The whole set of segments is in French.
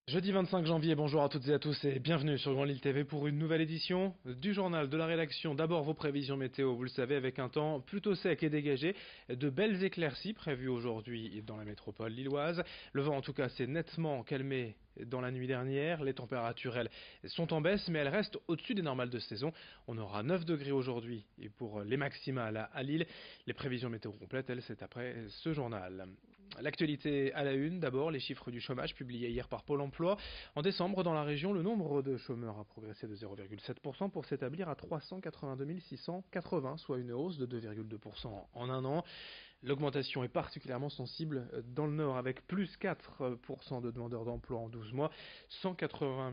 Jeudi 25 janvier, bonjour à toutes et à tous et bienvenue sur Grand Lille TV pour une nouvelle édition du journal de la rédaction. D'abord vos prévisions météo, vous le savez, avec un temps plutôt sec et dégagé, de belles éclaircies prévues aujourd'hui dans la métropole lilloise. Le vent en tout cas s'est nettement calmé dans la nuit dernière. Les températures, elles, sont en baisse, mais elles restent au-dessus des normales de saison. On aura 9 degrés aujourd'hui et pour les maximales à Lille. Les prévisions météo complètes, elles, c'est après ce journal. L'actualité à la une, d'abord les chiffres du chômage publiés hier par Pôle emploi. En décembre, dans la région, le nombre de chômeurs a progressé de 0,7% pour s'établir à 382 680, soit une hausse de 2,2% en un an. L'augmentation est particulièrement sensible dans le Nord, avec plus 4% de demandeurs d'emploi en 12 mois, 180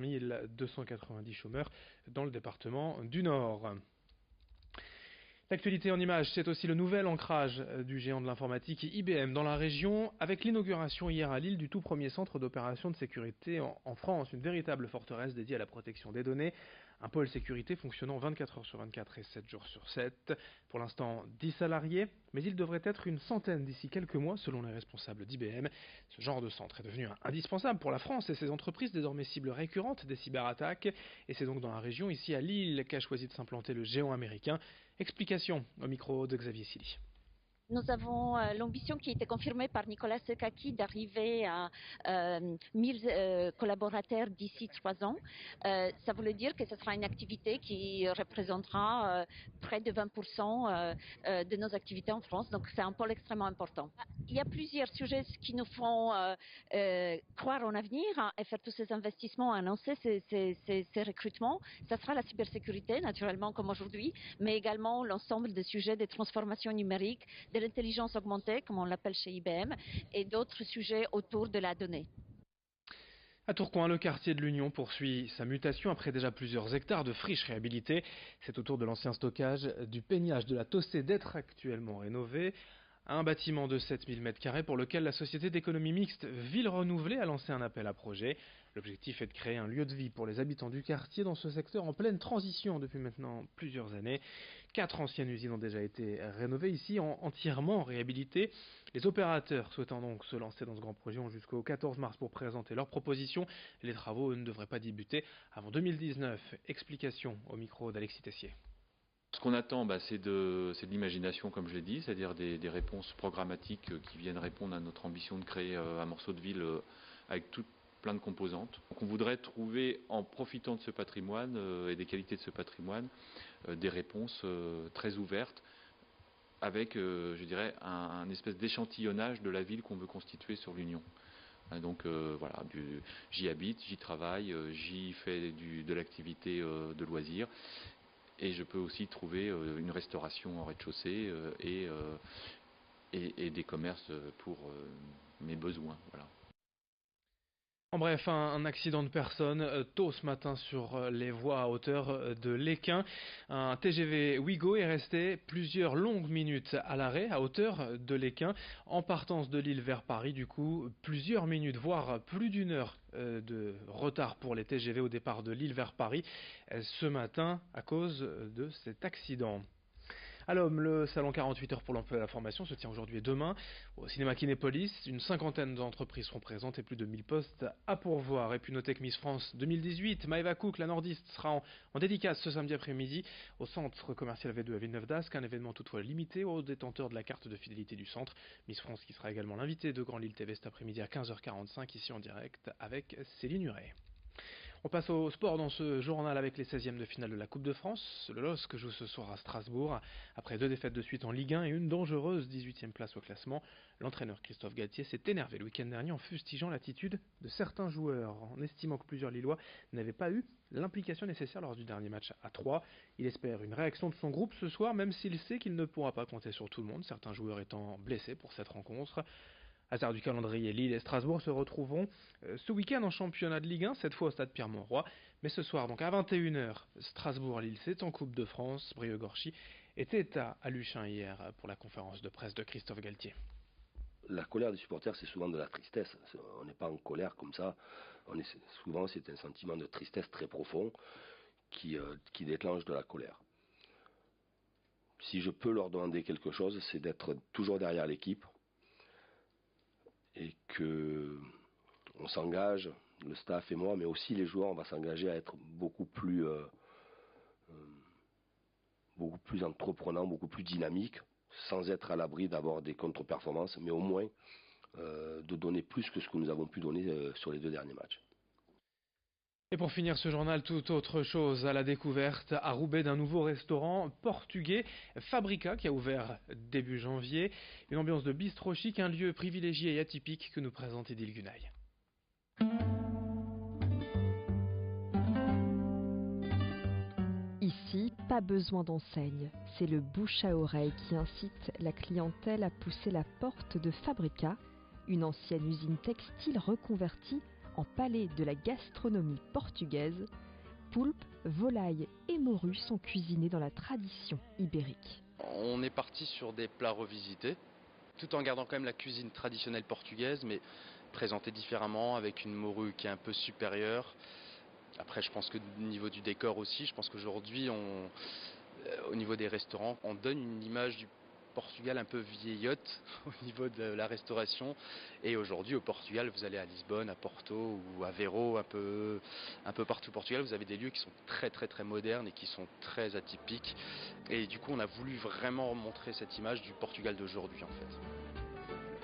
290 chômeurs dans le département du Nord. L'actualité en images, c'est aussi le nouvel ancrage du géant de l'informatique IBM dans la région, avec l'inauguration hier à Lille du tout premier centre d'opération de sécurité en France, une véritable forteresse dédiée à la protection des données, un pôle sécurité fonctionnant 24 heures sur 24 et 7 jours sur 7. Pour l'instant, 10 salariés, mais il devrait être une centaine d'ici quelques mois selon les responsables d'IBM. Ce genre de centre est devenu indispensable pour la France et ses entreprises désormais cibles récurrentes des cyberattaques, et c'est donc dans la région, ici à Lille, qu'a choisi de s'implanter le géant américain. Explication au micro de Xavier Silly. Nous avons l'ambition qui a été confirmée par Nicolas Sekaki d'arriver à 1000 collaborateurs d'ici 3 ans. Ça veut dire que ce sera une activité qui représentera près de 20% de nos activités en France. Donc c'est un pôle extrêmement important. Il y a plusieurs sujets qui nous font croire en avenir et faire tous ces investissements, annoncer ces recrutements. Ça sera la cybersécurité, naturellement, comme aujourd'hui, mais également l'ensemble des sujets de transformation numérique, de l'intelligence augmentée, comme on l'appelle chez IBM, et d'autres sujets autour de la donnée. À Tourcoing, le quartier de l'Union poursuit sa mutation après déjà plusieurs hectares de friches réhabilitées. C'est autour de l'ancien stockage du peignage de la Tossée d'être actuellement rénové. Un bâtiment de 7000 m² pour lequel la société d'économie mixte Ville Renouvelée a lancé un appel à projet. L'objectif est de créer un lieu de vie pour les habitants du quartier dans ce secteur en pleine transition depuis maintenant plusieurs années. 4 anciennes usines ont déjà été rénovées ici, entièrement réhabilitées. Les opérateurs souhaitant donc se lancer dans ce grand projet ont jusqu'au 14 mars pour présenter leurs propositions. Les travaux ne devraient pas débuter avant 2019. Explication au micro d'Alexis Tessier. Ce qu'on attend, c'est de l'imagination, comme je l'ai dit, c'est-à-dire des réponses programmatiques qui viennent répondre à notre ambition de créer un morceau de ville avec plein de composantes. Donc on voudrait trouver, en profitant de ce patrimoine et des qualités de ce patrimoine, des réponses très ouvertes, avec, je dirais, un espèce d'échantillonnage de la ville qu'on veut constituer sur l'Union. Donc voilà, j'y habite, j'y travaille, j'y fais de l'activité de loisirs. Et je peux aussi trouver une restauration en rez-de-chaussée et des commerces pour mes besoins. Voilà. En bref, un accident de personne tôt ce matin sur les voies à hauteur de l'Équin. Un TGV Ouigo est resté plusieurs longues minutes à l'arrêt à hauteur de l'Équin en partance de Lille vers Paris. Du coup, plusieurs minutes, voire plus d'une heure de retard pour les TGV au départ de Lille vers Paris ce matin à cause de cet accident. À l'homme, le salon 48 heures pour l'emploi et la formation se tient aujourd'hui et demain au cinéma Kinépolis. Une cinquantaine d'entreprises seront présentes et plus de 1000 postes à pourvoir. Et puis notez que Miss France 2018, Maëva Cook, la nordiste, sera en dédicace ce samedi après-midi au centre commercial V2 à Villeneuve-d'Ascq. Un événement toutefois limité aux détenteurs de la carte de fidélité du centre. Miss France qui sera également l'invitée de Grand Lille TV cet après-midi à 15h45 ici en direct avec Céline Huret. On passe au sport dans ce journal avec les 16e de finale de la Coupe de France. Le LOSC joue ce soir à Strasbourg. Après 2 défaites de suite en Ligue 1 et une dangereuse 18e place au classement, l'entraîneur Christophe Galtier s'est énervé le week-end dernier en fustigeant l'attitude de certains joueurs, en estimant que plusieurs Lillois n'avaient pas eu l'implication nécessaire lors du dernier match à 3. Il espère une réaction de son groupe ce soir, même s'il sait qu'il ne pourra pas compter sur tout le monde, certains joueurs étant blessés pour cette rencontre. Hasard du calendrier, Lille et Strasbourg se retrouveront ce week-end en championnat de Ligue 1, cette fois au stade Pierre-Mauroy. Mais ce soir, donc à 21h, Strasbourg-Lille, c'est en Coupe de France. Brieux Gorchy était à Luchin hier pour la conférence de presse de Christophe Galtier. La colère des supporters, c'est souvent de la tristesse. On n'est pas en colère comme ça. Souvent, c'est un sentiment de tristesse très profond qui déclenche de la colère. Si je peux leur demander quelque chose, c'est d'être toujours derrière l'équipe et que on s'engage, le staff et moi, mais aussi les joueurs, on va s'engager à être beaucoup plus entreprenant, beaucoup plus dynamique, sans être à l'abri d'avoir des contre-performances, mais au moins de donner plus que ce que nous avons pu donner sur les 2 derniers matchs. Et pour finir ce journal, tout autre chose à la découverte à Roubaix d'un nouveau restaurant portugais, Fabrica, qui a ouvert début janvier. Une ambiance de bistrot chic, un lieu privilégié et atypique que nous présente Idil Gunaï. Ici, pas besoin d'enseigne. C'est le bouche à oreille qui incite la clientèle à pousser la porte de Fabrica, une ancienne usine textile reconvertie en palais de la gastronomie portugaise. Poulpe, volaille et morue sont cuisinés dans la tradition ibérique. On est parti sur des plats revisités, tout en gardant quand même la cuisine traditionnelle portugaise, mais présentée différemment, avec une morue qui est un peu supérieure. Après, je pense que au niveau du décor aussi, je pense qu'aujourd'hui, au niveau des restaurants, on donne une image du Portugal un peu vieillotte au niveau de la restauration. Et aujourd'hui, au Portugal, vous allez à Lisbonne, à Porto ou à Aveiro, un peu partout au Portugal, vous avez des lieux qui sont très très très modernes et qui sont très atypiques. Et du coup, on a voulu vraiment montrer cette image du Portugal d'aujourd'hui, en fait.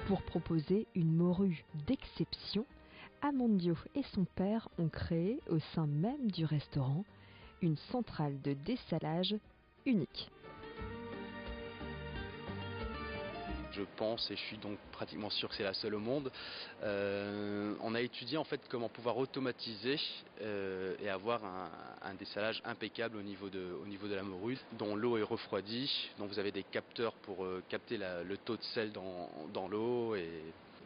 Pour proposer une morue d'exception, Amandio et son père ont créé, au sein même du restaurant, une centrale de dessalage unique. Je pense, et je suis donc pratiquement sûr que c'est la seule au monde, on a étudié en fait comment pouvoir automatiser et avoir un dessalage impeccable au niveau de la morue, dont l'eau est refroidie, dont vous avez des capteurs pour capter le taux de sel dans l'eau, et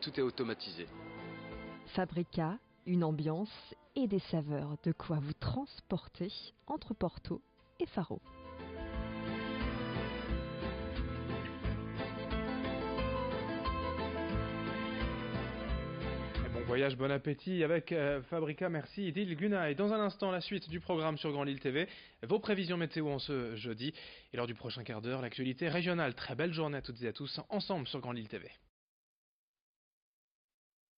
tout est automatisé. Fabrica, une ambiance et des saveurs, de quoi vous transporter entre Porto et Faro. Voyage, bon appétit avec Fabrica, merci Idil Gunaï. Dans un instant, la suite du programme sur Grand Lille TV, vos prévisions météo en ce jeudi. Et lors du prochain quart d'heure, l'actualité régionale. Très belle journée à toutes et à tous, ensemble sur Grand Lille TV.